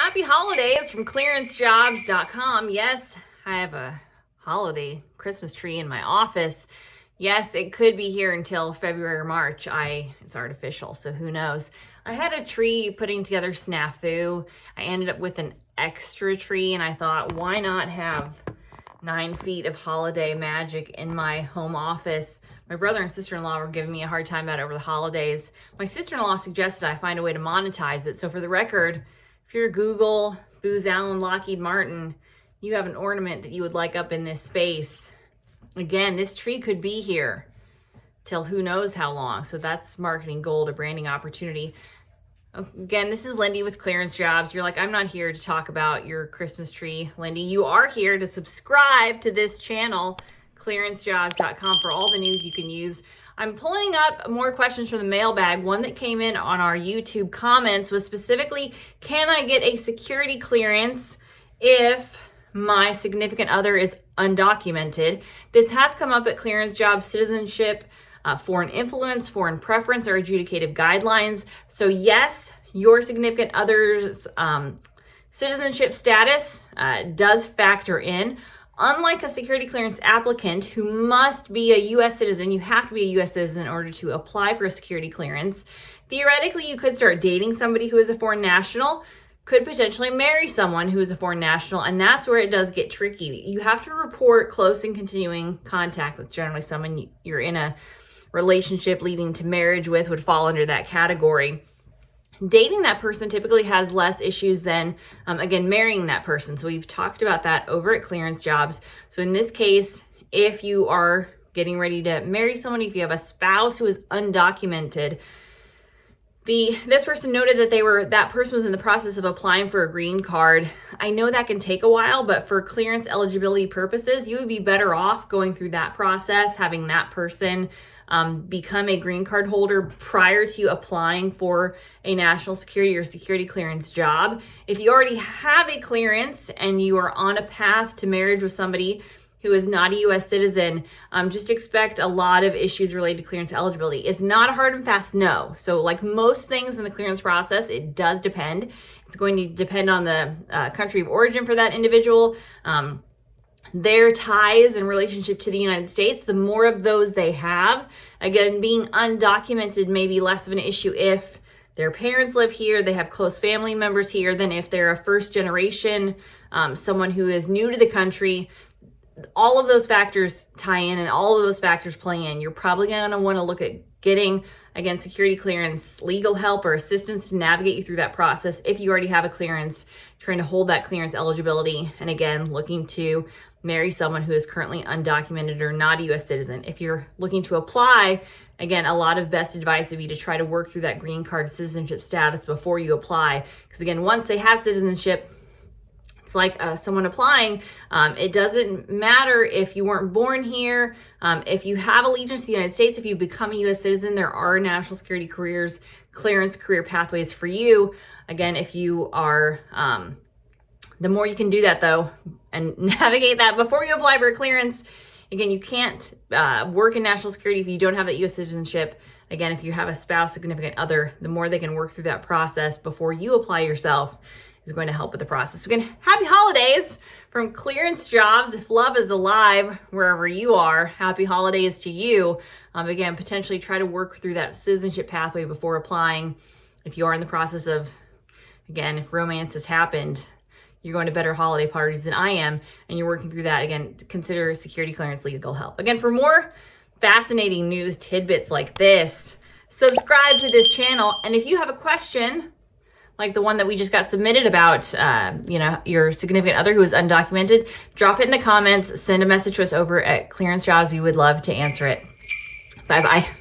Happy holidays from clearancejobs.com. Yes, I have a holiday Christmas tree in my office. Yes, it could be here until February or March. It's artificial, so who knows. I had a tree putting together snafu. I ended up with an extra tree, and I thought, why not have 9 feet of holiday magic in my home office? My brother and sister-in-law were giving me a hard time about it over the holidays. My sister-in-law suggested I find a way to monetize it. So for the record, if you're Google, Booz Allen, Lockheed Martin, you have an ornament that you would like up in this space. Again, this tree could be here till who knows how long. So that's marketing gold, a branding opportunity. Again, this is Lindy with Clearance Jobs. You're like, I'm not here to talk about your Christmas tree, Lindy. You are here to subscribe to this channel, clearancejobs.com, for all the news you can use. I'm pulling up more questions from the mailbag. One that came in on our YouTube comments was specifically, can I get a security clearance if my significant other is undocumented? This has come up at Clearance Jobs Citizenship, foreign influence, foreign preference, or adjudicative guidelines. So yes, your significant other's citizenship status does factor in. Unlike a security clearance applicant who must be a U.S. citizen, you have to be a U.S. citizen in order to apply for a security clearance. Theoretically, you could start dating somebody who is a foreign national, could potentially marry someone who is a foreign national, and that's where it does get tricky. You have to report close and continuing contact with generally someone you're in a relationship leading to marriage with would fall under that category. Dating that person typically has less issues than, again, marrying that person. So we've talked about that over at Clearance Jobs. So in this case, if you are getting ready to marry someone, if you have a spouse who is undocumented, this person noted that that person was in the process of applying for a green card. I know that can take a while, but for clearance eligibility purposes, you would be better off going through that process, having that person become a green card holder prior to applying for a national security or security clearance job. If you already have a clearance and you are on a path to marriage with somebody who is not a U.S. citizen, just expect a lot of issues related to clearance eligibility. It's not a hard and fast no. So like most things in the clearance process, it does depend. It's going to depend on the country of origin for that individual, their ties and relationship to the United States. The more of those they have, again, being undocumented may be less of an issue if their parents live here, they have close family members here, than if they're a first generation, someone who is new to the country. All of those factors tie in, and all of those factors play in. You're probably going to want to look at getting, again, security clearance, legal help or assistance to navigate you through that process if you already have a clearance, trying to hold that clearance eligibility, and again, looking to marry someone who is currently undocumented or not a U.S. citizen. If you're looking to apply, again, a lot of best advice would be to try to work through that green card citizenship status before you apply. Because again, once they have citizenship, it's like someone applying. It doesn't matter if you weren't born here. If you have allegiance to the United States, if you become a U.S. citizen, there are national security clearance career pathways for you. Again, if you are, the more you can do that though, and navigate that before you apply for a clearance. Again, you can't work in national security if you don't have that U.S. citizenship. Again, if you have a spouse, significant other, the more they can work through that process before you apply yourself is going to help with the process. So again, happy holidays from Clearance Jobs. If love is alive wherever you are, happy holidays to you. Again, potentially try to work through that citizenship pathway before applying. If you are in the process of, again, if romance has happened, you're going to better holiday parties than I am, and you're working through that, again, consider security clearance legal help. Again, for more fascinating news tidbits like this, subscribe to this channel. And if you have a question, like the one that we just got submitted about, your significant other who is undocumented, drop it in the comments, send a message to us over at Clearance Jobs. We would love to answer it. Bye-bye.